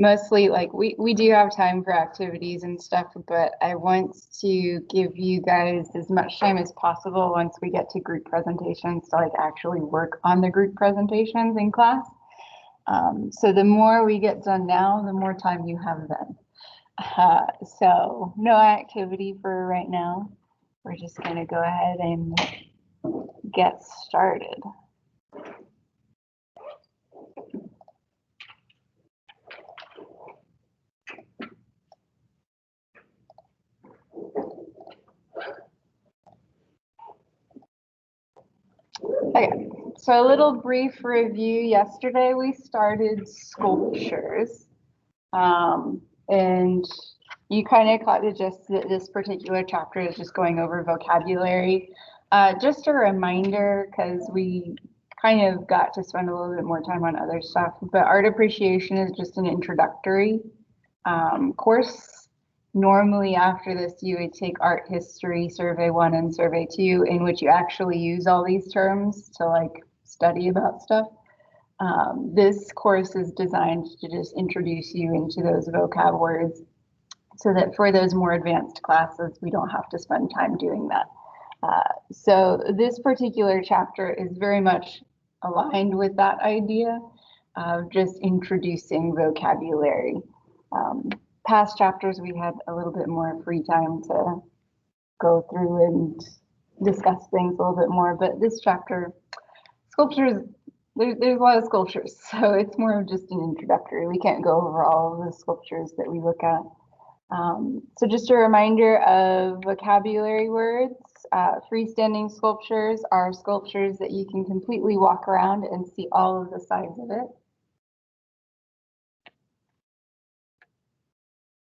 Mostly like we do have time for activities and stuff, but I want to give you guys as much time as possible once we get to group presentations to like actually work on the group presentations in class. So the more we get done now, the more time you have then. So no activity for right now. We're just gonna go ahead and get started. Okay, so a little brief review. Yesterday we started sculptures, and you kind of caught the gist that this particular chapter is just going over vocabulary. Just a reminder, because we kind of got to spend a little bit more time on other stuff, but art appreciation is just an introductory course. Normally after this, you would take art history, survey 1 and survey 2, in which you actually use all these terms to like study about stuff. This course is designed to just introduce you into those vocab words so that for those more advanced classes, we don't have to spend time doing that. So this particular chapter is very much aligned with that idea of just introducing vocabulary. Past chapters, we had a little bit more free time to go through and discuss things a little bit more, but this chapter, sculptures, there's a lot of sculptures, so it's more of just an introductory. We can't go over all of the sculptures that we look at. So just a reminder of vocabulary words. Freestanding sculptures are sculptures that you can completely walk around and see all of the sides of it.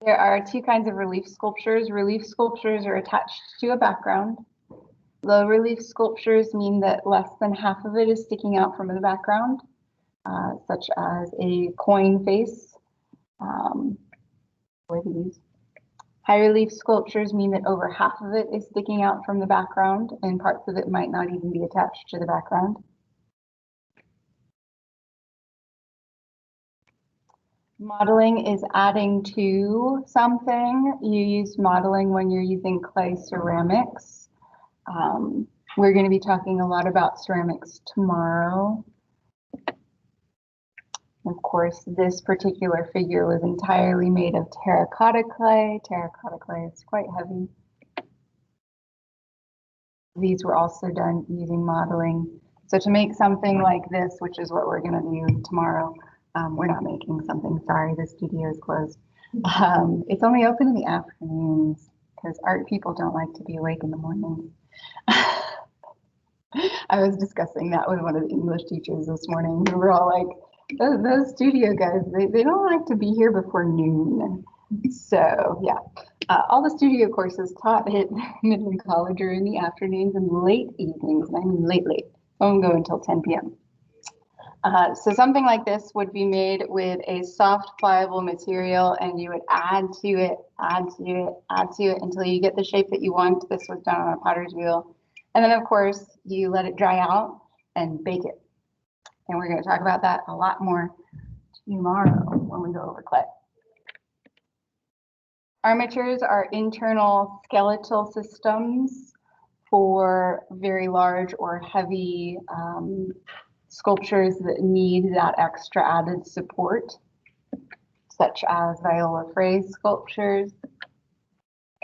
There are two kinds of relief sculptures. Relief sculptures are attached to a background. Low relief sculptures mean that less than half of it is sticking out from the background, such as a coin face. High relief sculptures mean that over half of it is sticking out from the background and parts of it might not even be attached to the background. Modeling is adding to something. You use modeling when you're using clay ceramics. We're going to be talking a lot about ceramics tomorrow. Of course, this particular figure was entirely made of terracotta clay. Terracotta clay is quite heavy. These were also done using modeling. So to make something like this, which is what we're going to do tomorrow, we're not making something, sorry, the studio is closed. It's only open in the afternoons because art people don't like to be awake in the morning. I was discussing that with one of the English teachers this morning. We were all like, those studio guys, they don't like to be here before noon. So yeah, all the studio courses taught at Midland College are in the afternoons and late evenings, and I mean late. Won't go until 10 p.m. So something like this would be made with a soft, pliable material, and you would add to it until you get the shape that you want. This was done on a potter's wheel. And then, of course, you let it dry out and bake it. And we're going to talk about that a lot more tomorrow when we go over clay. Armatures are internal skeletal systems for very large or heavy sculptures that need that extra added support, such as viola phrase sculptures.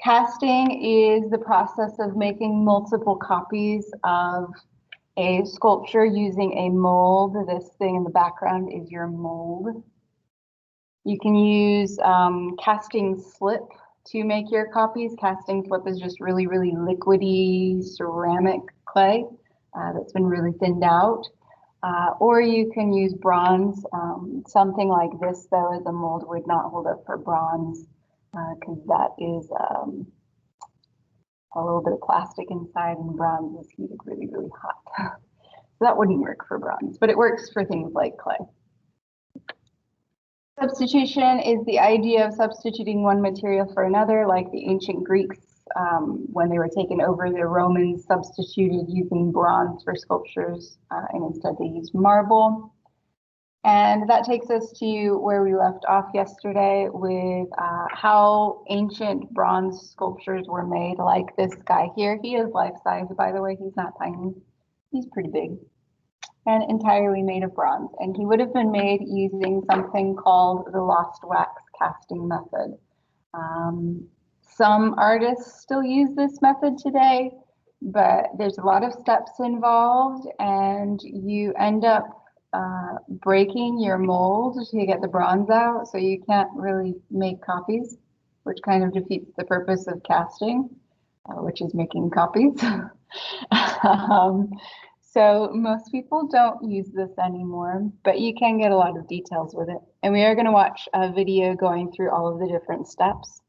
Casting is the process of making multiple copies of a sculpture using a mold. This thing in the background is your mold. You can use casting slip to make your copies. Casting slip is just really, really liquidy ceramic clay that's been really thinned out. Or you can use bronze. Something like this, though, as a mold would not hold up for bronze because that is a little bit of plastic inside, and bronze is heated really, really hot. So that wouldn't work for bronze, but it works for things like clay. Substitution is the idea of substituting one material for another, like the ancient Greeks, when they were taken over, the Romans substituted using bronze for sculptures, and instead they used marble. And that takes us to where we left off yesterday with how ancient bronze sculptures were made, like this guy here. He is life-size, by the way. He's not tiny. He's pretty big and entirely made of bronze. And he would have been made using something called the lost wax casting method. Some artists still use this method today, but there's a lot of steps involved, and you end up breaking your mold to get the bronze out, so you can't really make copies, which kind of defeats the purpose of casting, which is making copies. So most people don't use this anymore, but you can get a lot of details with it. And we are going to watch a video going through all of the different steps.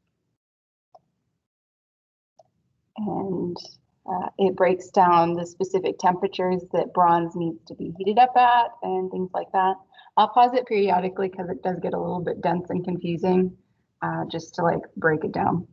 And it breaks down the specific temperatures that bronze needs to be heated up at and things like that. I'll pause it periodically because it does get a little bit dense and confusing, just to like break it down.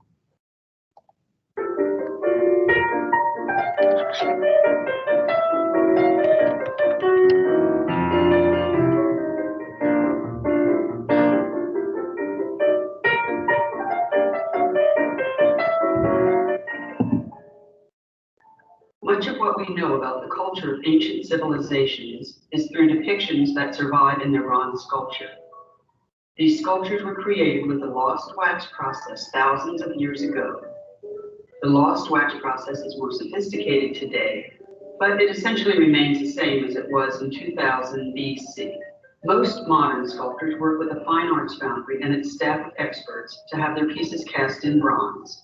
Much of what we know about the culture of ancient civilizations is through depictions that survive in their bronze sculpture. These sculptures were created with the lost wax process thousands of years ago. The lost wax process is more sophisticated today, but it essentially remains the same as it was in 2000 BC. Most modern sculptors work with a fine arts foundry and its staff of experts to have their pieces cast in bronze.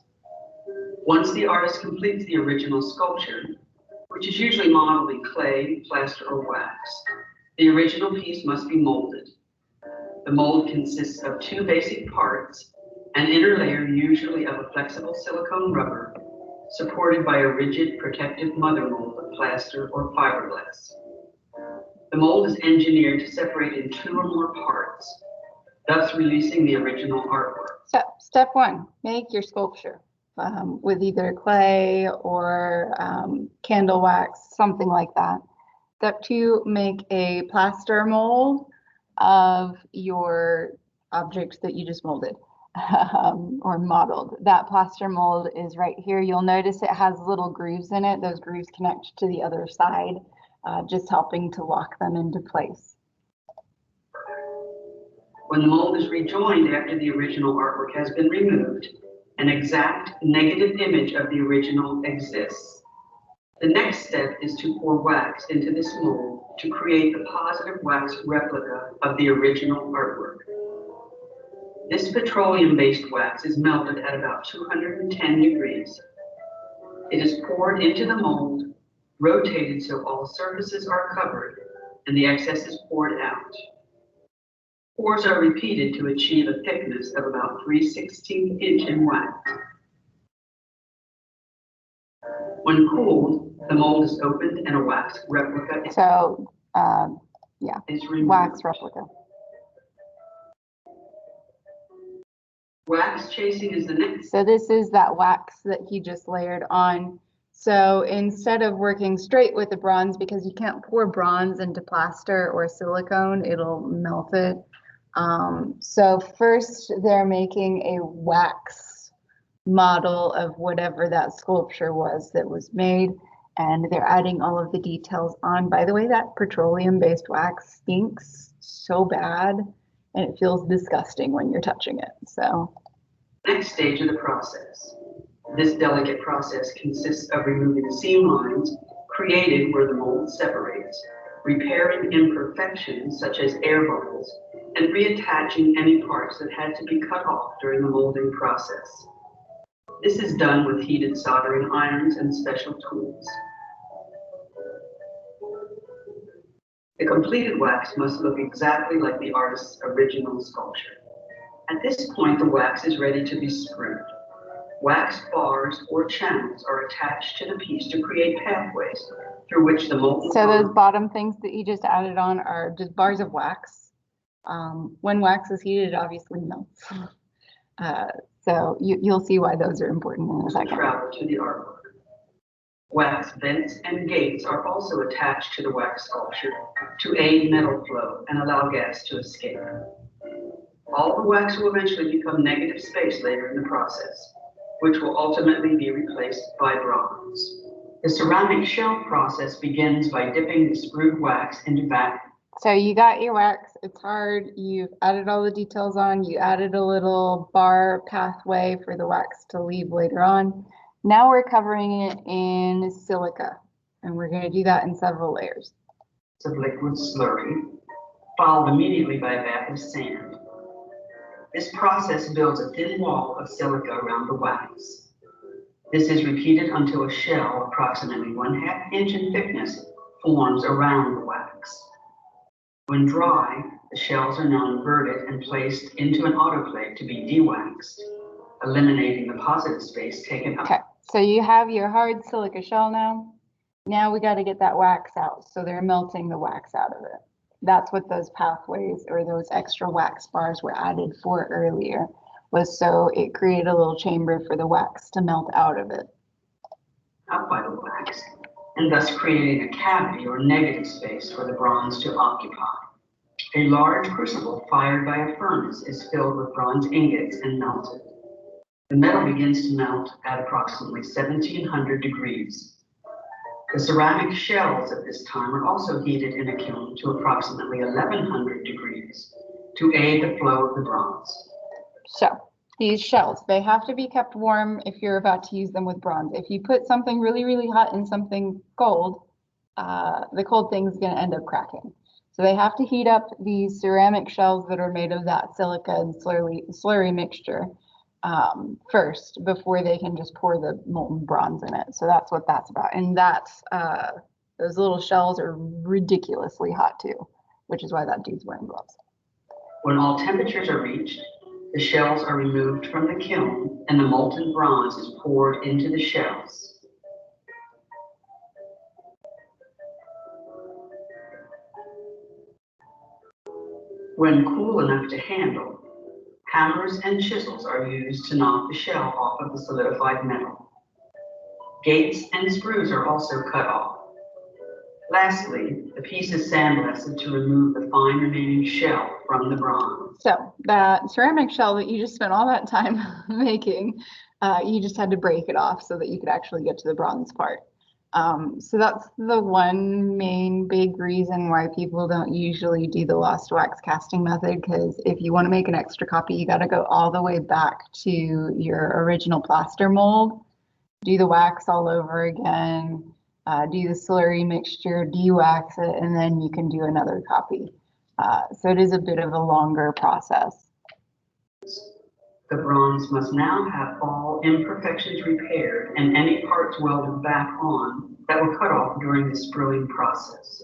Once the artist completes the original sculpture, which is usually modeled in clay, plaster, or wax, the original piece must be molded. The mold consists of two basic parts, an inner layer usually of a flexible silicone rubber, supported by a rigid protective mother mold of plaster or fiberglass. The mold is engineered to separate in two or more parts, thus releasing the original artwork. So, step one, make your sculpture. With either clay or candle wax, something like that. Step two, make a plaster mold of your object that you just molded or modeled. That plaster mold is right here. You'll notice it has little grooves in it. Those grooves connect to the other side, just helping to lock them into place. When the mold is rejoined after the original artwork has been removed, an exact negative image of the original exists. The next step is to pour wax into this mold to create the positive wax replica of the original artwork. This petroleum-based wax is melted at about 210 degrees. It is poured into the mold, rotated so all surfaces are covered, and the excess is poured out. Pours are repeated to achieve a thickness of about 3/16 inch in wax. When cooled, the mold is opened and a wax replica is removed. Wax replica. Wax chasing is the next. So this is that wax that he just layered on. So instead of working straight with the bronze, because you can't pour bronze into plaster or silicone, it'll melt it. So first they're making a wax model of whatever that sculpture was that was made, and they're adding all of the details on. By the way, that petroleum-based wax stinks so bad, and it feels disgusting when you're touching it. So next stage of the process. This delicate process consists of removing the seam lines created where the mold separates, repairing imperfections such as air bubbles, and reattaching any parts that had to be cut off during the molding process. This is done with heated soldering irons and special tools. The completed wax must look exactly like the artist's original sculpture. At this point, the wax is ready to be screwed. Wax bars or channels are attached to the piece to create pathways through which the molten. So those bottom things that you just added on are just bars of wax. When wax is heated, it obviously melts. So you'll see why those are important in a second. Travel to the artwork. Wax vents and gates are also attached to the wax sculpture to aid metal flow and allow gas to escape. All the wax will eventually become negative space later in the process, which will ultimately be replaced by bronze. The ceramic shell process begins by dipping the sprued wax into So you got your wax, it's hard, you've added all the details on, you added a little bar pathway for the wax to leave later on. Now we're covering it in silica, and we're going to do that in several layers. of liquid slurry, followed immediately by a bath of sand. This process builds a thin wall of silica around the wax. This is repeated until a shell approximately 1/2 inch in thickness forms around the wax. When dry, the shells are now inverted and placed into an autoclave to be dewaxed, eliminating the positive space taken up. Okay, so you have your hard silica shell now. Now we got to get that wax out. So they're melting the wax out of it. That's what those pathways or those extra wax bars were added for earlier, was so it created a little chamber for the wax to melt out of it. Out by the wax, and thus creating a cavity or negative space for the bronze to occupy. A large crucible fired by a furnace is filled with bronze ingots and melted. The metal begins to melt at approximately 1700 degrees. The ceramic shells at this time are also heated in a kiln to approximately 1100 degrees to aid the flow of the bronze. So these shells, they have to be kept warm if you're about to use them with bronze. If you put something really, really hot in something cold, the cold thing's going to end up cracking. So they have to heat up these ceramic shells that are made of that silica and slurry mixture first before they can just pour the molten bronze in it. So that's what that's about. And that's those little shells are ridiculously hot too, which is why that dude's wearing gloves. When all temperatures are reached, the shells are removed from the kiln and the molten bronze is poured into the shells. When cool enough to handle, hammers and chisels are used to knock the shell off of the solidified metal. Gates and screws are also cut off. Lastly, the piece is sandblasted to remove the fine remaining shell from the bronze. So that ceramic shell that you just spent all that time making, you just had to break it off so that you could actually get to the bronze part. So that's the one main big reason why people don't usually do the lost wax casting method, because if you want to make an extra copy, you got to go all the way back to your original plaster mold, do the wax all over again, do the slurry mixture, de-wax it, and then you can do another copy. So it is a bit of a longer process. The bronze must now have all imperfections repaired and any parts welded back on that were cut off during the spruing process,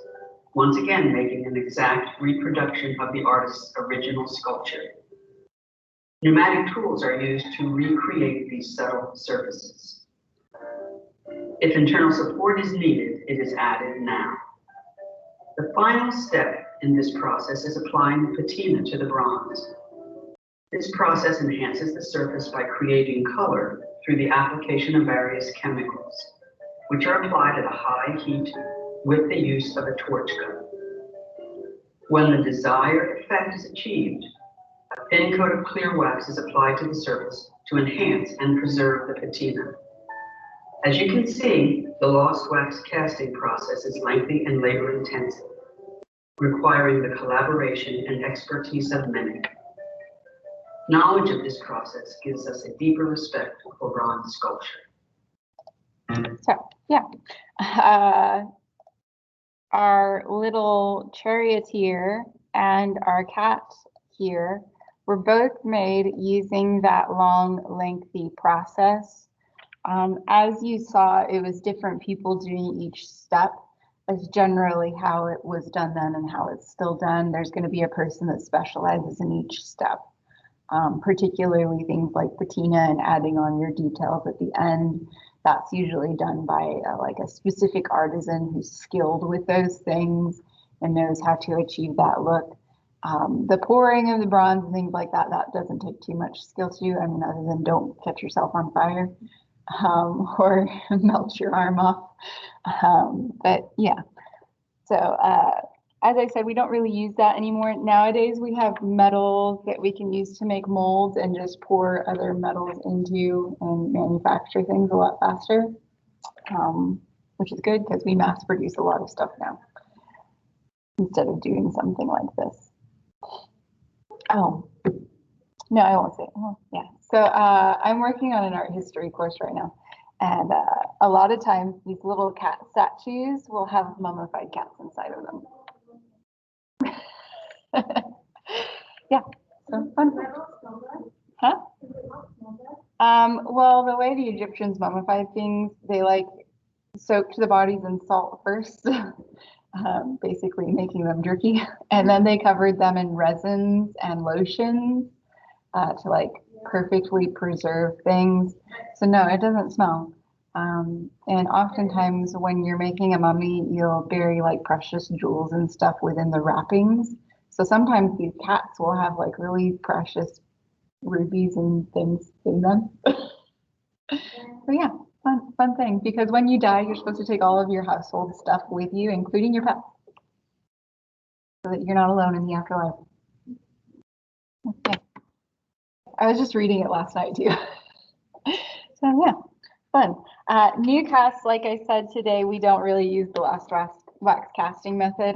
once again making an exact reproduction of the artist's original sculpture. Pneumatic tools are used to recreate these subtle surfaces. If internal support is needed, it is added now. The final step in this process is applying the patina to the bronze. This process enhances the surface by creating color through the application of various chemicals, which are applied at a high heat with the use of a torch gun. When the desired effect is achieved, a thin coat of clear wax is applied to the surface to enhance and preserve the patina. As you can see, the lost wax casting process is lengthy and labor-intensive, requiring the collaboration and expertise of many. Knowledge of this process gives us a deeper respect for bronze sculpture. So, yeah. Our little charioteer and our cat here were both made using that long, lengthy process. As you saw, it was different people doing each step. That's generally how it was done then and how it's still done. There's going to be a person that specializes in each step. Particularly things like patina and adding on your details at the end. That's usually done by like a specific artisan who's skilled with those things and knows how to achieve that look. The pouring of the bronze and things like that, that doesn't take too much skill to do. I mean, other than don't catch yourself on fire or melt your arm off. But yeah, so as I said, we don't really use that anymore. Nowadays, we have metals that we can use to make molds and just pour other metals into and manufacture things a lot faster, which is good because we mass produce a lot of stuff now instead of doing something like this. Oh, no, I won't say it. Oh, yeah. So I'm working on an art history course right now. And a lot of times these little cat statues will have mummified cats inside of them. Yeah, so fun. Huh? Well, the way the Egyptians mummified things, they like soaked the bodies in salt first, basically making them jerky. And then they covered them in resins and lotions to like perfectly preserve things. So no, it doesn't smell. And oftentimes when you're making a mummy, you'll bury like precious jewels and stuff within the wrappings. So sometimes these cats will have like really precious rubies and things in them. So yeah, fun thing. Because when you die, you're supposed to take all of your household stuff with you, including your pets, so that you're not alone in the afterlife. Okay. I was just reading it last night too. So yeah, fun. New casts, like I said today, we don't really use the last wax casting method.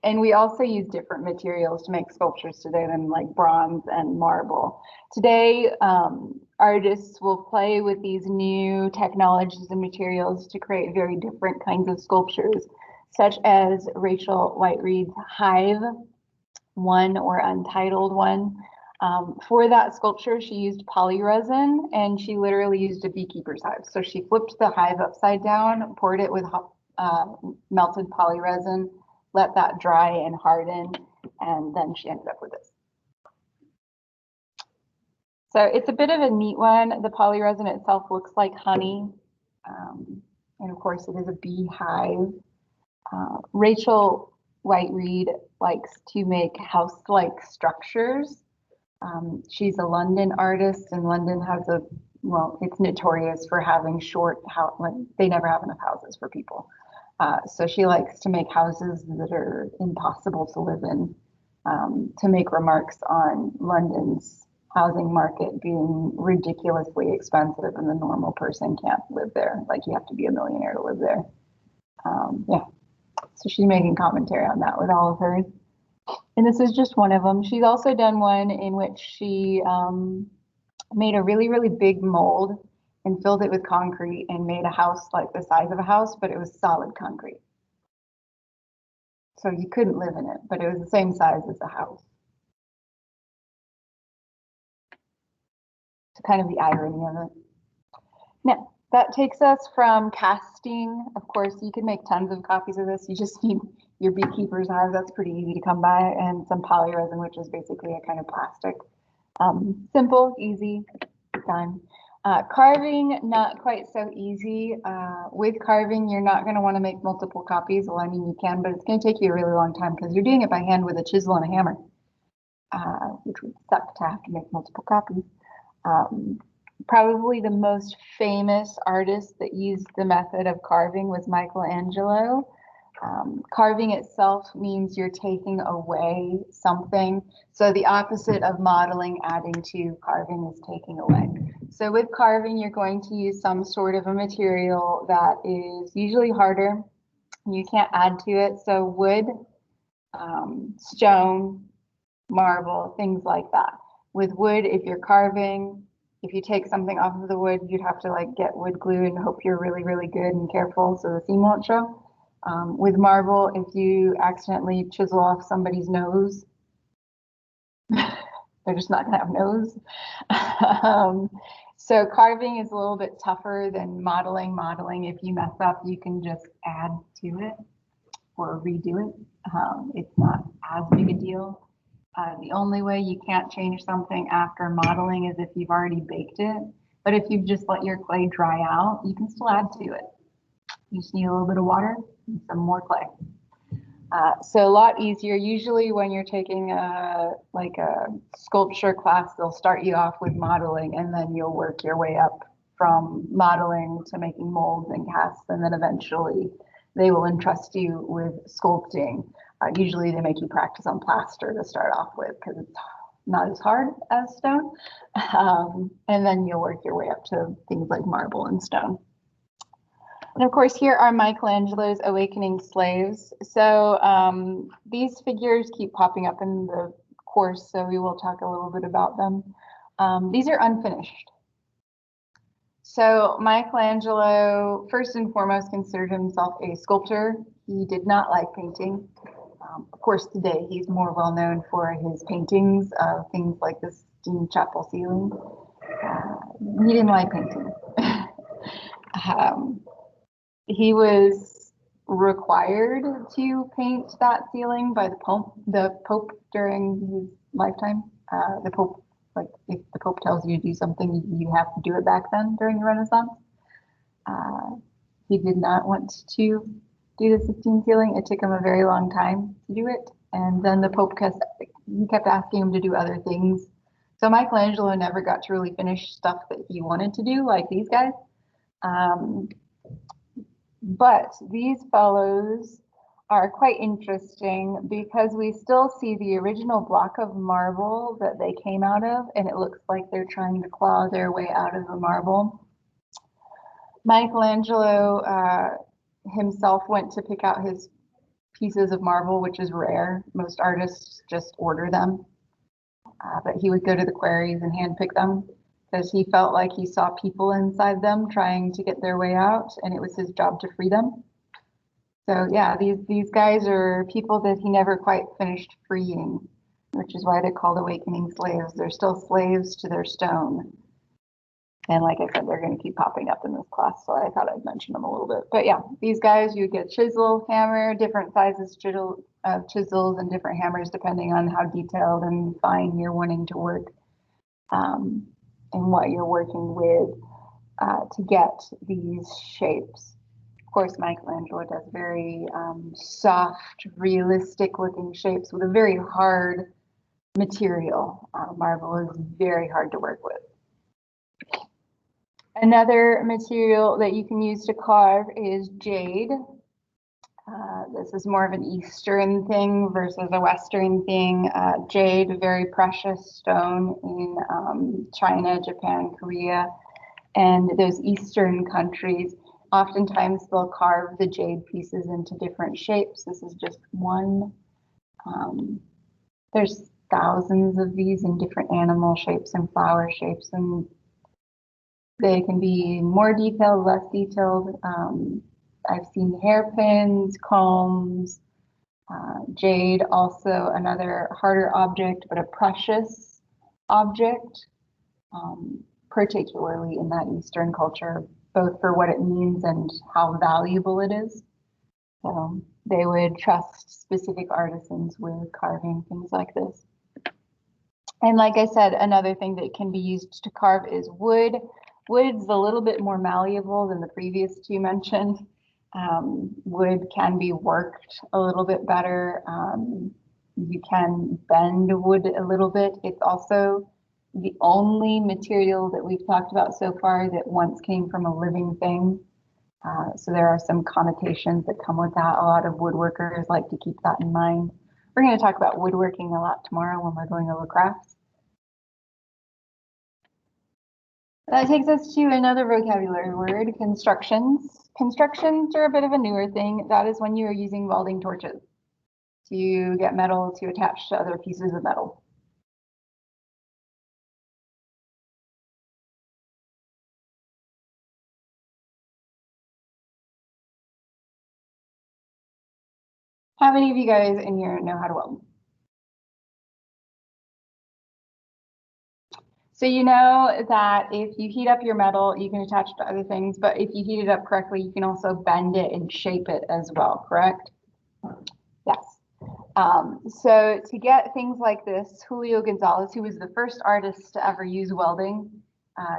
And we also use different materials to make sculptures today than like bronze and marble. Today, artists will play with these new technologies and materials to create very different kinds of sculptures, such as Rachel Whiteread's Hive one or Untitled one. For that sculpture, she used polyresin and she literally used a beekeeper's hive. So she flipped the hive upside down, poured it with melted polyresin, let that dry and harden, and then she ended up with this. So it's a bit of a neat one. The polyresin itself looks like honey. And of course it is a beehive. Rachel Whiteread likes to make house-like structures. She's a London artist, and London has it's notorious for having short house, like they never have enough houses for people. So she likes to make houses that are impossible to live in, to make remarks on London's housing market being ridiculously expensive and the normal person can't live there. Like you have to be a millionaire to live there. Yeah. So she's making commentary on that with all of hers. And this is just one of them. She's also done one in which she made a really, really big mold and filled it with concrete and made a house like the size of a house, but it was solid concrete. So you couldn't live in it, but it was the same size as a house. So kind of the irony of it. Now, that takes us from casting. Of course, you can make tons of copies of this. You just need your beekeeper's hive. That's pretty easy to come by, and some polyresin, which is basically a kind of plastic. Simple, easy, done. Carving, not quite so easy. With carving, you're not going to want to make multiple copies. Well, I mean, you can, but it's going to take you a really long time because you're doing it by hand with a chisel and a hammer, which would suck to have to make multiple copies. Probably the most famous artist that used the method of carving was Michelangelo. Carving itself means you're taking away something. So the opposite of modeling, adding to, carving is taking away. So with carving, you're going to use some sort of a material that is usually harder. You can't add to it. So wood, stone, marble, things like that. With wood, if you're carving, if you take something off of the wood, you'd have to like get wood glue and hope you're really, really good and careful so the seam won't show. With marble, if you accidentally chisel off somebody's nose, they're just not gonna have nose. So carving is a little bit tougher than modeling. Modeling, if you mess up, you can just add to it or redo it. It's not as big a deal. The only way you can't change something after modeling is if you've already baked it. But if you've just let your clay dry out, you can still add to it. You just need a little bit of water and some more clay. So a lot easier. Usually when you're taking like a sculpture class, they'll start you off with modeling and then you'll work your way up from modeling to making molds and casts, and then eventually they will entrust you with sculpting. Usually they make you practice on plaster to start off with because it's not as hard as stone. And then you'll work your way up to things like marble and stone. And of course, here are Michelangelo's Awakening Slaves. So these figures keep popping up in the course, so we will talk a little bit about them. These are unfinished. So Michelangelo, first and foremost, considered himself a sculptor. He did not like painting. Of course, today he's more well known for his paintings of things like the Sistine Chapel ceiling. He didn't like painting. He was required to paint that ceiling by the Pope during his lifetime. The Pope, like if the Pope tells you to do something, you have to do it back then during the Renaissance. He did not want to do the Sistine ceiling. It took him a very long time to do it. And then the Pope kept asking him to do other things. So Michelangelo never got to really finish stuff that he wanted to do, like these guys. But these fellows are quite interesting because we still see the original block of marble that they came out of, and it looks like they're trying to claw their way out of the marble. Michelangelo himself went to pick out his pieces of marble, which is rare. Most artists just order them, but he would go to the quarries and handpick them because he felt like he saw people inside them trying to get their way out, and it was his job to free them. So yeah, these guys are people that he never quite finished freeing, which is why they're called awakening slaves. They're still slaves to their stone. And like I said, they're going to keep popping up in this class, so I thought I'd mention them a little bit. But yeah, these guys, you get chisel, hammer, different sizes chisels and different hammers depending on how detailed and fine you're wanting to work and what you're working with to get these shapes. Of course, Michelangelo does very soft, realistic looking shapes with a very hard material. Marble is very hard to work with. Another material that you can use to carve is jade. This is more of an Eastern thing versus a Western thing. Jade, a very precious stone in China, Japan, Korea, and those Eastern countries. Oftentimes they'll carve the jade pieces into different shapes. This is just one. There's thousands of these in different animal shapes and flower shapes, and they can be more detailed, less detailed. I've seen hairpins, combs, jade, also another harder object, but a precious object, particularly in that Eastern culture, both for what it means and how valuable it is. So they would trust specific artisans with carving things like this. And like I said, another thing that can be used to carve is wood. Wood's a little bit more malleable than the previous two mentioned. Wood can be worked a little bit better. You can bend wood a little bit. It's also the only material that we've talked about so far that once came from a living thing. So there are some connotations that come with that. A lot of woodworkers like to keep that in mind. We're going to talk about woodworking a lot tomorrow when we're going over crafts. That takes us to another vocabulary word, constructions. Constructions are a bit of a newer thing. That is when you are using welding torches to get metal to attach to other pieces of metal. How many of you guys in here know how to weld? So you know that if you heat up your metal, you can attach it to other things, but if you heat it up correctly, you can also bend it and shape it as well, correct? Yes. So to get things like this, Julio Gonzalez, who was the first artist to ever use welding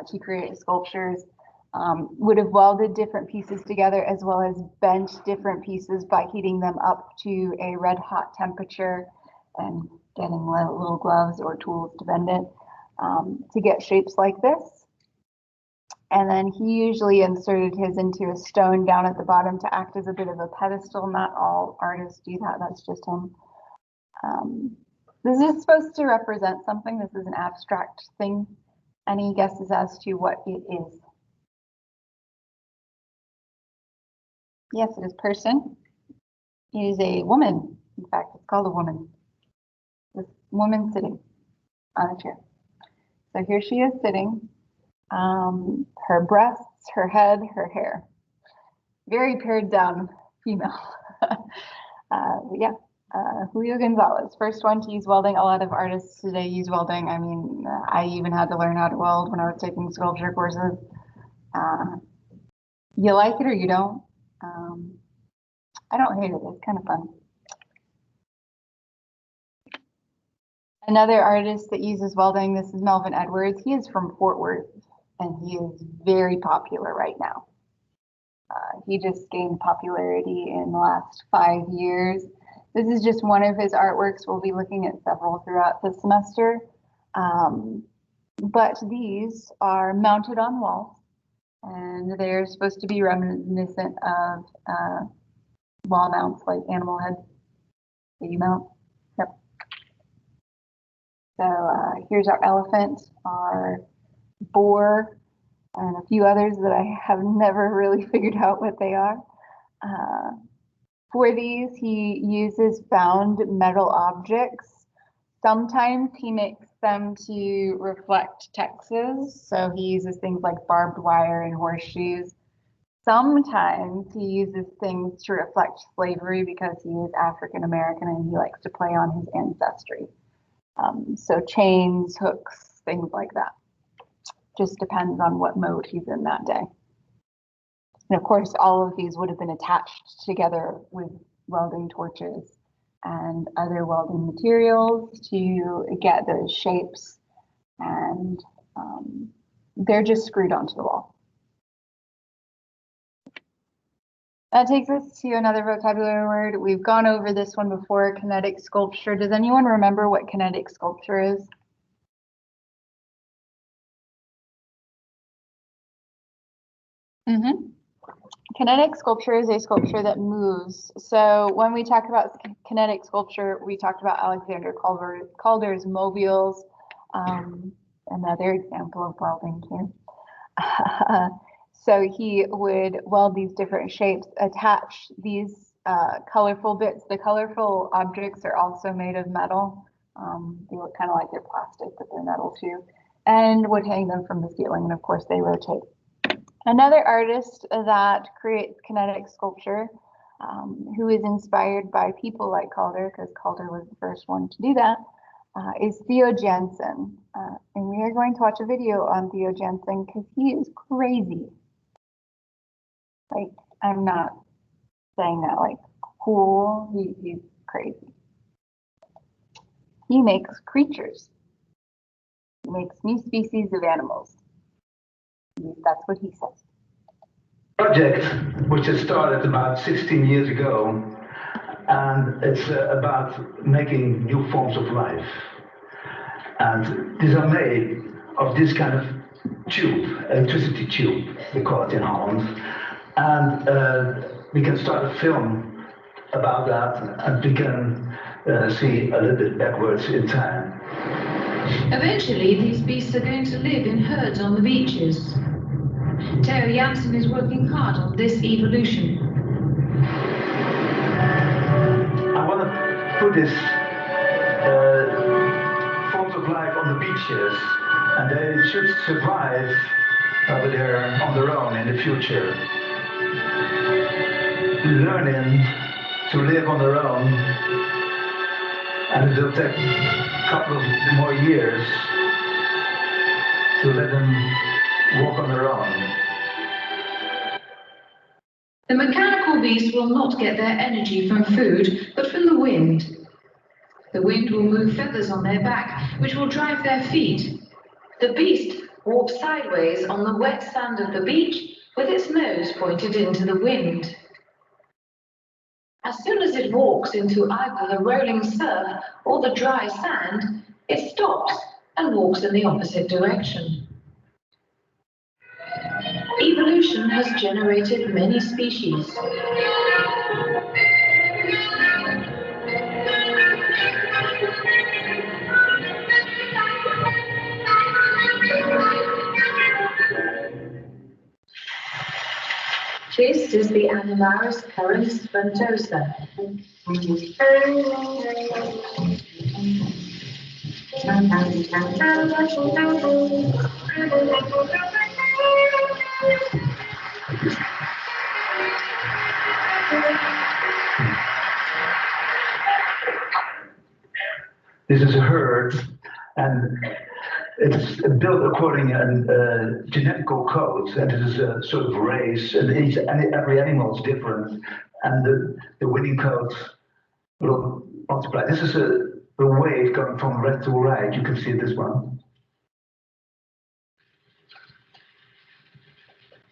to create sculptures, would have welded different pieces together as well as bent different pieces by heating them up to a red hot temperature and getting little gloves or tools to bend it to get shapes like this. And then he usually inserted his into a stone down at the bottom to act as a bit of a pedestal. Not all artists do that, that's just him. This is supposed to represent something. This is an abstract thing. Any guesses as to what it is? Yes, it is person. It is a woman. In fact, it's called a woman. This woman sitting on a chair. So here she is sitting. Her breasts, her head, her hair. Very pared down female. Yeah. Julio Gonzalez, first one to use welding. A lot of artists today use welding. I mean, I even had to learn how to weld when I was taking sculpture courses. You like it or you don't. I don't hate it. It's kind of fun. Another artist that uses welding, this is Melvin Edwards. He is from Fort Worth, and he is very popular right now. He just gained popularity in the last 5 years. This is just one of his artworks. We'll be looking at several throughout the semester. But these are mounted on walls, and they're supposed to be reminiscent of wall mounts like animal heads that you mount. Yep. So here's our elephant, our boar, and a few others that I have never really figured out what they are. For these, he uses found metal objects. Sometimes he makes them to reflect texts, so he uses things like barbed wire and horseshoes. Sometimes he uses things to reflect slavery because he is African American and he likes to play on his ancestry. So chains, hooks, things like that. Just depends on what mode he's in that day. And of course, all of these would have been attached together with welding torches and other welding materials to get those shapes, and they're just screwed onto the wall. That takes us to another vocabulary word. We've gone over this one before, kinetic sculpture. Does anyone remember what kinetic sculpture is? Kinetic sculpture is a sculpture that moves. So when we talk about kinetic sculpture, we talked about Alexander Calder's mobiles, another example of welding here. So he would weld these different shapes, attach these colorful bits. The colorful objects are also made of metal. They look kind of like they're plastic, but they're metal too, and would hang them from the ceiling, and of course they rotate. Another artist that creates kinetic sculpture, who is inspired by people like Calder, because Calder was the first one to do that, is Theo Jansen. And we are going to watch a video on Theo Jansen because he is crazy. Like, I'm not saying that like cool, he's crazy. He makes creatures. He makes new species of animals. That's what he says. Project which has started about 16 years ago, and it's about making new forms of life. And these are made of this kind of tube, electricity tube, we call it in Holland. And we can start a film about that, and we can see a little bit backwards in time. Eventually, these beasts are going to live in herds on the beaches. Theo Jansen is working hard on this evolution. I want to put this forms of life on the beaches, and they should survive over there on their own in the future. Learning to live on their own, and it will take a couple of more years to let them walk on their own. The mechanical beast will not get their energy from food, but from the wind. The wind will move feathers on their back, which will drive their feet. The beast walks sideways on the wet sand of the beach, with its nose pointed into the wind. As soon as it walks into either the rolling surf or the dry sand, it stops and walks in the opposite direction. Evolution has generated many species. This is the Animaris currens ventosa. This is a herd, and it's built according to genetical codes, and it is a sort of race, and every animal is different, and the winning codes will multiply. This is a wave going from left to right. You can see this one.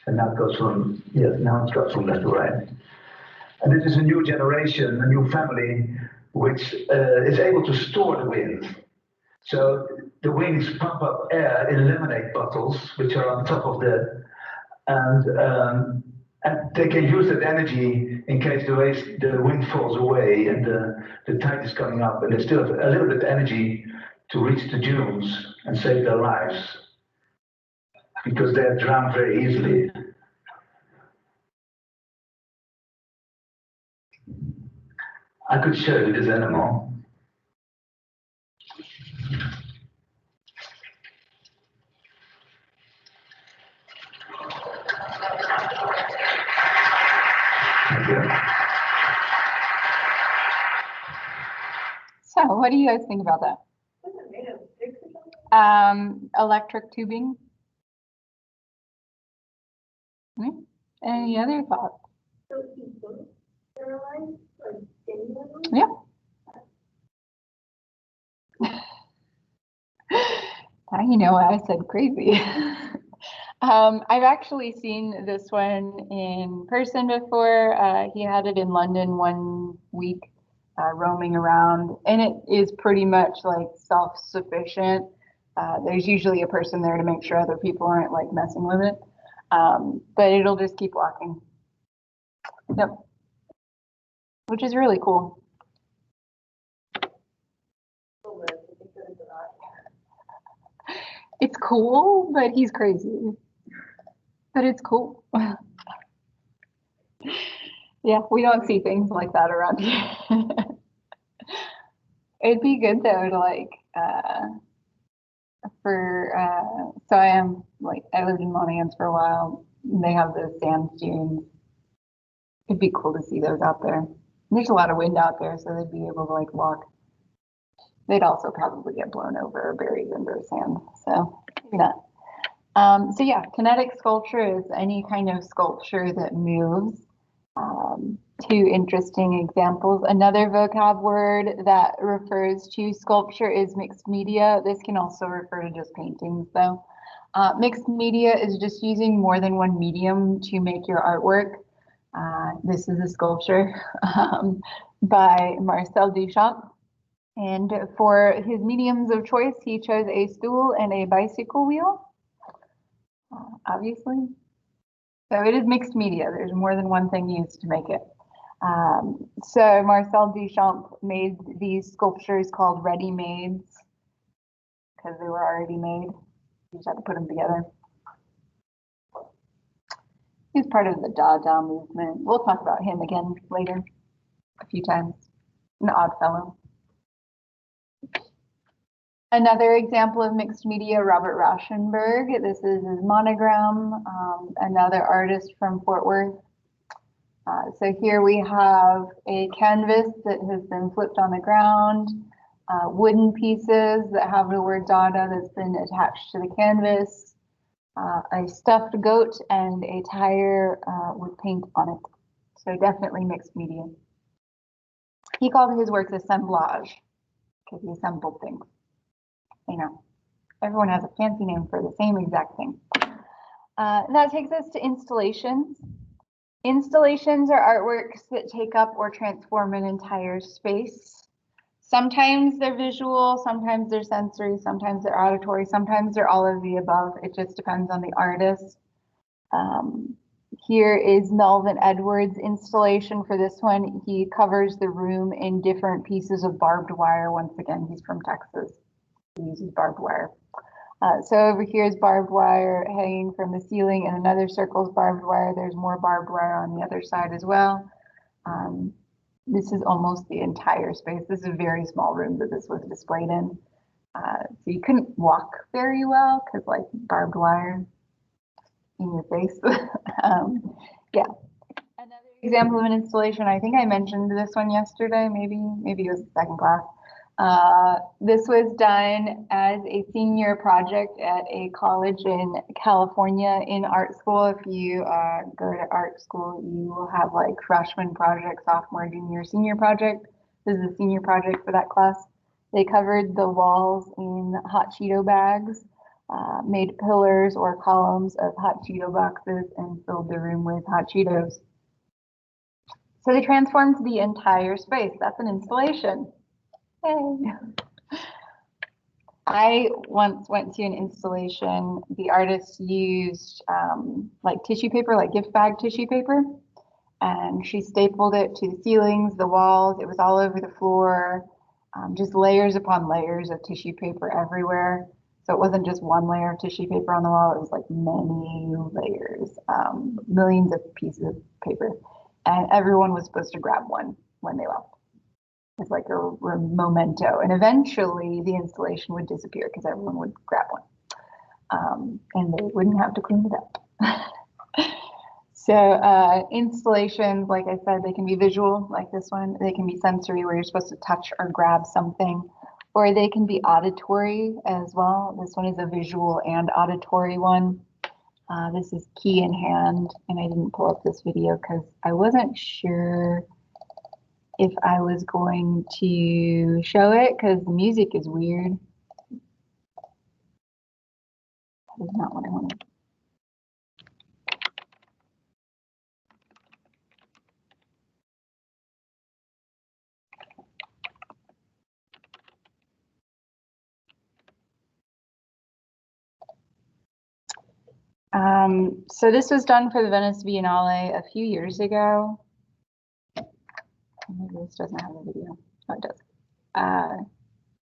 And now it goes from, yeah, now it goes from left to right. And this is a new generation, a new family, which is able to store the wind. So the wings pump up air in lemonade bottles, which are on top of and they can use that energy in case the wind falls away and the tide is coming up, and they still have a little bit of energy to reach the dunes and save their lives, because they're drowned very easily. I could show you this animal. So what do you guys think about that? Electric tubing. Any other thoughts? Yeah. Now you know why I said crazy. I've actually seen this one in person before. He had it in London 1 week, roaming around, and it is pretty much like self-sufficient. There's usually a person there to make sure other people aren't like messing with it, but it'll just keep walking. Yep, which is really cool. It's cool, but he's crazy. But it's cool. Yeah, we don't see things like that around here. It'd be good though to like so I lived in Montana for a while. They have those sand dunes. It'd be cool to see those out there. There's a lot of wind out there, so they'd be able to like walk. They'd also probably get blown over or buried under sand, so maybe not. So yeah, kinetic sculpture is any kind of sculpture that moves. Two interesting examples. Another vocab word that refers to sculpture is mixed media. This can also refer to just paintings though. Mixed media is just using more than one medium to make your artwork. This is a sculpture by Marcel Duchamp. And for his mediums of choice, he chose a stool and a bicycle wheel, obviously. So it is mixed media. There's more than one thing used to make it. So Marcel Duchamp made these sculptures called ready-mades because they were already made. You just had to put them together. He's part of the Dada movement. We'll talk about him again later, a few times. An odd fellow. Another example of mixed media, Robert Rauschenberg. This is his monogram, another artist from Fort Worth. So here we have a canvas that has been flipped on the ground, wooden pieces that have the word Dada that's been attached to the canvas, a stuffed goat, and a tire with paint on it. So definitely mixed media. He called his works assemblage because he assembled things. You know, everyone has a fancy name for the same exact thing. That takes us to installations. Installations are artworks that take up or transform an entire space. Sometimes they're visual, sometimes they're sensory, sometimes they're auditory, sometimes they're all of the above. It just depends on the artist. Here is Melvin Edwards' installation for this one. He covers the room in different pieces of barbed wire. Once again, he's from Texas. He uses barbed wire. So over here is barbed wire hanging from the ceiling, and another circle is barbed wire. There's more barbed wire on the other side as well. This is almost the entire space. This is a very small room that this was displayed in. So you couldn't walk very well because like barbed wire in your face. Yeah. Another example of an installation, I think I mentioned this one yesterday, maybe it was the second class. This was done as a senior project at a college in California in art school. If you go to art school, you will have like freshman project, sophomore, junior, senior project. This is a senior project for that class. They covered the walls in hot Cheeto bags, made pillars or columns of hot Cheeto boxes, and filled the room with hot Cheetos. So they transformed the entire space. That's an installation. Hey. I once went to an installation. The artist used like tissue paper, like gift bag tissue paper, and she stapled it to the ceilings, the walls. It was all over the floor, just layers upon layers of tissue paper everywhere. So it wasn't just one layer of tissue paper on the wall. It was like many layers, millions of pieces of paper, and everyone was supposed to grab one when they left. It's like a memento, and eventually the installation would disappear because everyone would grab one, and they wouldn't have to clean it up. So installations, like I said, they can be visual, like this one. They can be sensory, where you're supposed to touch or grab something, or they can be auditory as well. This one is a visual and auditory one. This is Key in Hand, and I didn't pull up this video because I wasn't sure if I was going to show it because the music is weird. That is not what I wanted. So this was done for the Venice Biennale a few years ago. Maybe this doesn't have a video. Oh, it does.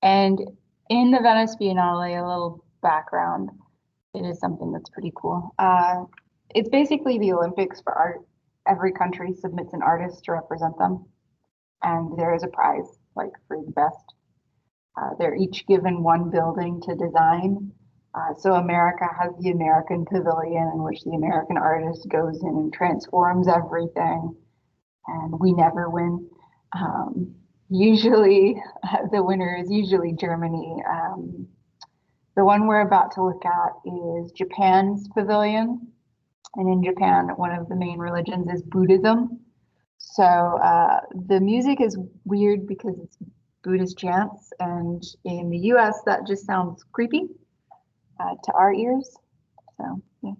And in the Venice Biennale, a little background, it is something that's pretty cool. It's basically the Olympics for art. Every country submits an artist to represent them, and there is a prize, like for the best. They're each given one building to design. So America has the American Pavilion, in which the American artist goes in and transforms everything, and we never win. Usually, the winner is usually Germany. The one we're about to look at is Japan's pavilion. And in Japan, one of the main religions is Buddhism. So the music is weird because it's Buddhist chants. And in the US, that just sounds creepy to our ears. So, yeah.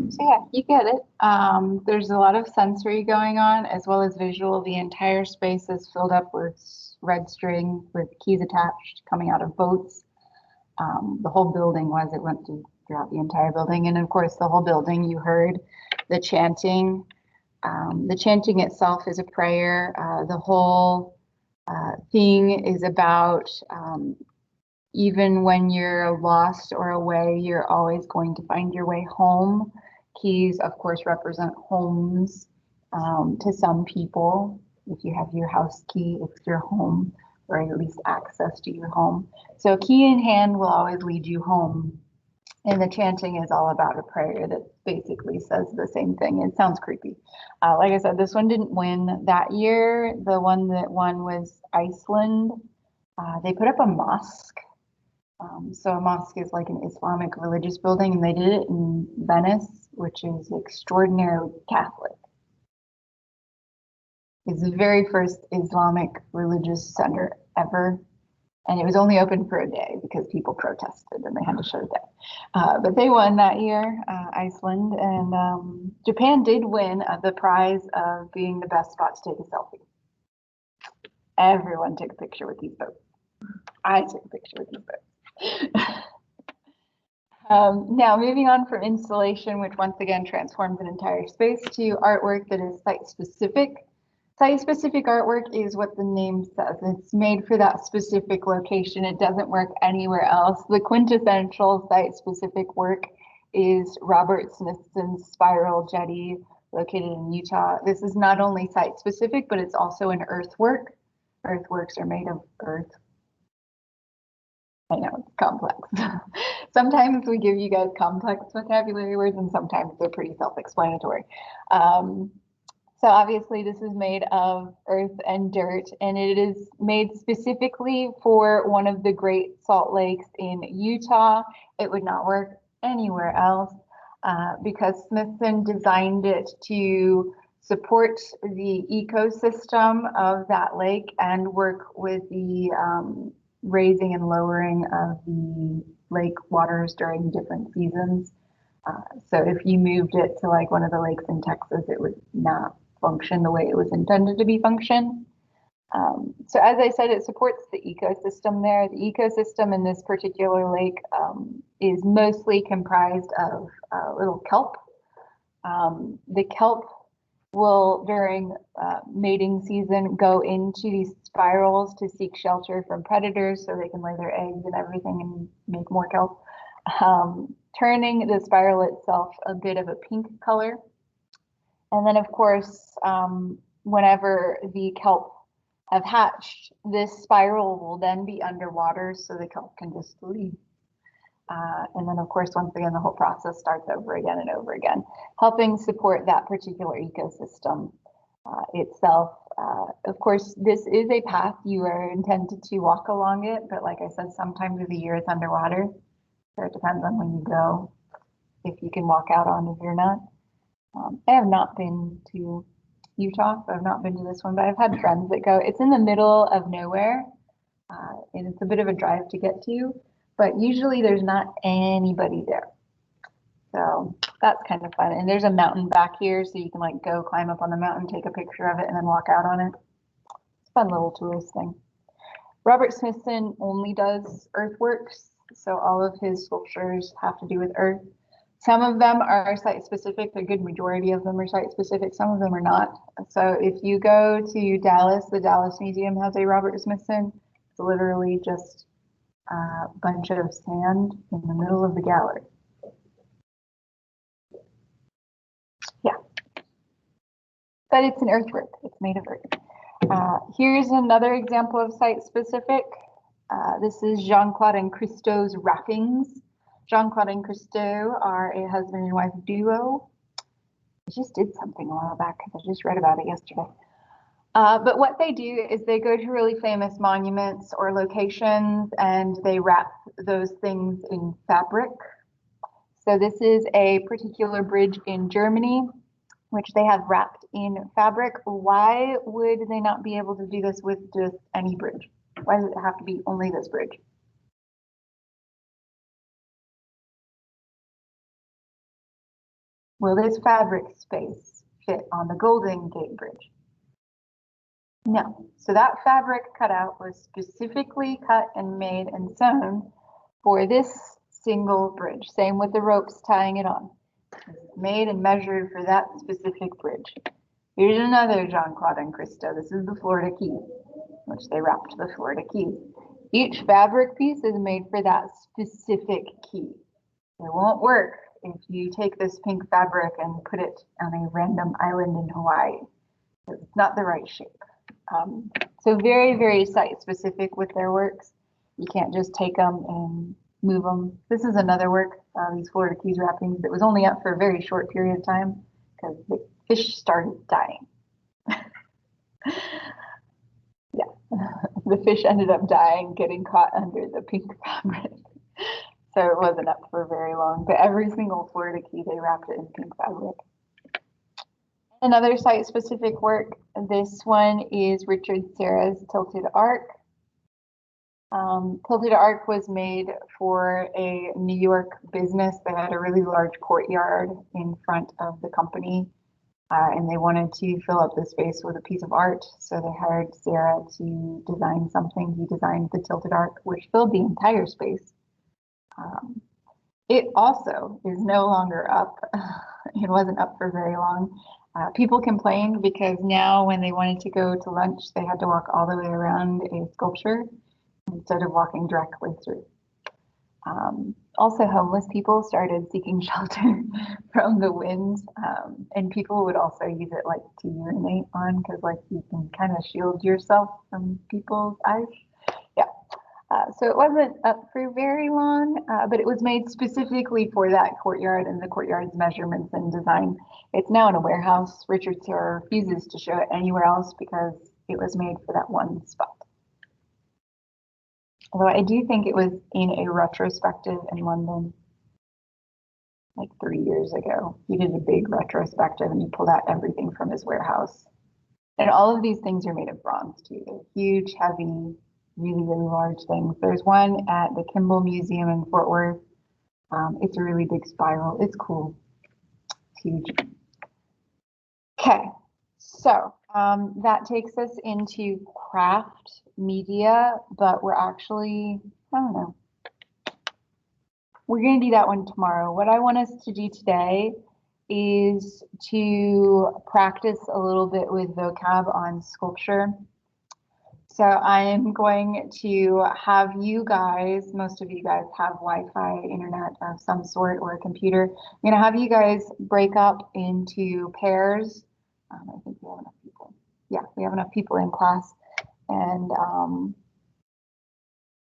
So yeah, you get it. There's a lot of sensory going on as well as visual. The entire space is filled up with red string with keys attached coming out of boats. The whole building was, it went throughout the entire building. And of course, the whole building, you heard the chanting. The chanting itself is a prayer. The whole thing is about even when you're lost or away, you're always going to find your way home. Keys, of course, represent homes to some people. If you have your house key, it's your home, or at least access to your home. So a key in hand will always lead you home. And the chanting is all about a prayer that basically says the same thing. It sounds creepy. Like I said, this one didn't win that year. The one that won was Iceland. They put up a mosque. So a mosque is like an Islamic religious building, and they did it in Venice, which is extraordinarily Catholic. It's the very first Islamic religious center ever. And it was only open for a day because people protested and they had to shut it down. But they won that year, Iceland, and Japan did win the prize of being the best spot to take a selfie. Everyone took a picture with these boats. I took a picture with these boats. Now, moving on from installation, which once again transforms an entire space, to artwork that is site-specific. Site-specific artwork is what the name says. It's made for that specific location. It doesn't work anywhere else. The quintessential site-specific work is Robert Smithson's Spiral Jetty located in Utah. This is not only site-specific, but it's also an earthwork. Earthworks are made of earth. I know, it's complex. Sometimes we give you guys complex vocabulary words, and sometimes they're pretty self-explanatory. So obviously this is made of earth and dirt, and it is made specifically for one of the Great Salt Lakes in Utah. It would not work anywhere else because Smithson designed it to support the ecosystem of that lake and work with the raising and lowering of the lake waters during different seasons. So if you moved it to like one of the lakes in Texas, it would not function the way it was intended to be function. So as I said, it supports the ecosystem there. The ecosystem in this particular lake is mostly comprised of little kelp. The kelp will, during mating season, go into these spirals to seek shelter from predators so they can lay their eggs and everything and make more kelp, turning the spiral itself a bit of a pink color. And then, of course, whenever the kelp have hatched, this spiral will then be underwater so the kelp can just leave. And then, of course, once again, the whole process starts over again and over again, helping support that particular ecosystem itself. Of course, this is a path you are intended to walk along it, but like I said, sometimes of the year it's underwater. So it depends on when you go, if you can walk out on it or not. I have not been to Utah, so I've not been to this one, but I've had friends that go. It's in the middle of nowhere, and it's a bit of a drive to get to, but usually there's not anybody there. So that's kind of fun. And there's a mountain back here, so you can like go climb up on the mountain, take a picture of it, and then walk out on it. It's a fun little tourist thing. Robert Smithson only does earthworks, so all of his sculptures have to do with earth. Some of them are site-specific. The good majority of them are site-specific. Some of them are not. So if you go to Dallas, the Dallas Museum has a Robert Smithson. It's literally just a bunch of sand in the middle of the gallery. Yeah. But it's an earthwork. It's made of earth. Here's another example of site-specific. This is Jean-Claude and Christo's wrappings. Jean-Claude and Christo are a husband and wife duo. I just did something a while back because I just read about it yesterday. But what they do is they go to really famous monuments or locations and they wrap those things in fabric. So this is a particular bridge in Germany, which they have wrapped in fabric. Why would they not be able to do this with just any bridge? Why does it have to be only this bridge? Will this fabric space fit on the Golden Gate Bridge? No. So that fabric cutout was specifically cut and made and sewn for this single bridge. Same with the ropes tying it on. It's made and measured for that specific bridge. Here's another John Claude and Krista. This is the Florida Key, which they wrapped the Florida Key. Each fabric piece is made for that specific key. It won't work if you take this pink fabric and put it on a random island in Hawaii. It's not the right shape. So very, very site specific with their works. You can't just take them and move them. This is another work, these Florida Keys wrappings. It was only up for a very short period of time because the fish started dying. Yeah, the fish ended up dying, getting caught under the pink fabric. So it wasn't up for very long, but every single Florida Key, they wrapped it in pink fabric. Another site-specific work, this one is Richard Serra's Tilted Arc. Tilted Arc was made for a New York business that had a really large courtyard in front of the company, and they wanted to fill up the space with a piece of art, so they hired Serra to design something. He designed the Tilted Arc, which filled the entire space. It also is no longer up. It wasn't up for very long. People complained because now when they wanted to go to lunch, they had to walk all the way around a sculpture instead of walking directly through. Also, homeless people started seeking shelter from the winds, and people would also use it like to urinate on because like you can kind of shield yourself from people's eyes. Yeah. So it wasn't up for very long, but it was made specifically for that courtyard and the courtyard's measurements and design. It's now in a warehouse. Richard Serra refuses to show it anywhere else because it was made for that one spot. Although I do think it was in a retrospective in London like 3 years ago. He did a big retrospective and he pulled out everything from his warehouse. And all of these things are made of bronze too. They're huge, heavy, really, really large things. There's one at the Kimball Museum in Fort Worth. It's a really big spiral. It's cool. It's huge. Okay, so that takes us into craft media, but we're actually, I don't know. We're going to do that one tomorrow. What I want us to do today is to practice a little bit with vocab on sculpture. So I'm going to have you guys, most of you guys have Wi-Fi, internet of some sort, or a computer. I'm going to have you guys break up into pairs. I think we have enough people. Yeah, we have enough people in class. And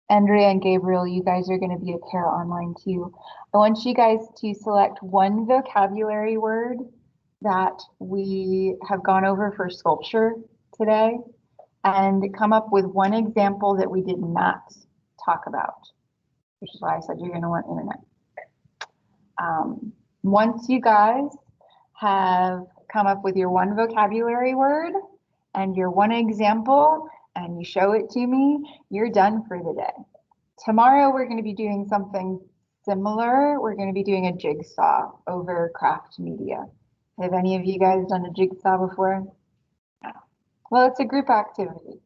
Andrea and Gabriel, you guys are going to be a pair online too. I want you guys to select one vocabulary word that we have gone over for sculpture today and come up with one example that we did not talk about, which is why I said you're going to want internet. Once you guys have come up with your one vocabulary word and your one example, and you show it to me, you're done for the day. Tomorrow, we're going to be doing something similar. We're going to be doing a jigsaw over craft media. Have any of you guys done a jigsaw before? Well, it's a group activity.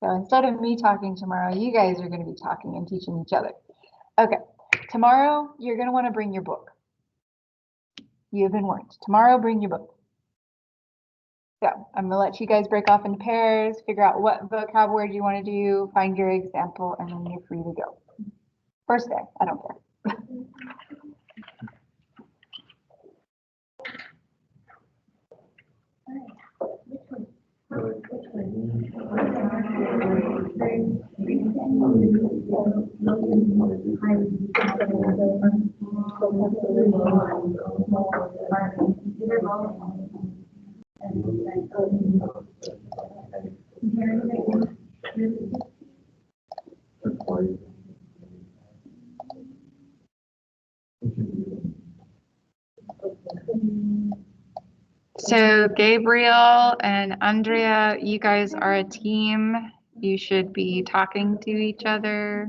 So instead of me talking tomorrow, you guys are going to be talking and teaching each other. Okay, tomorrow, you're going to want to bring your book. You have been warned. Tomorrow, bring your book. So I'm going to let you guys break off into pairs, figure out what vocab word you want to do, find your example, and then you're free to go. First day, I don't care. So Gabriel and Andrea, you guys are a team. You should be talking to each other.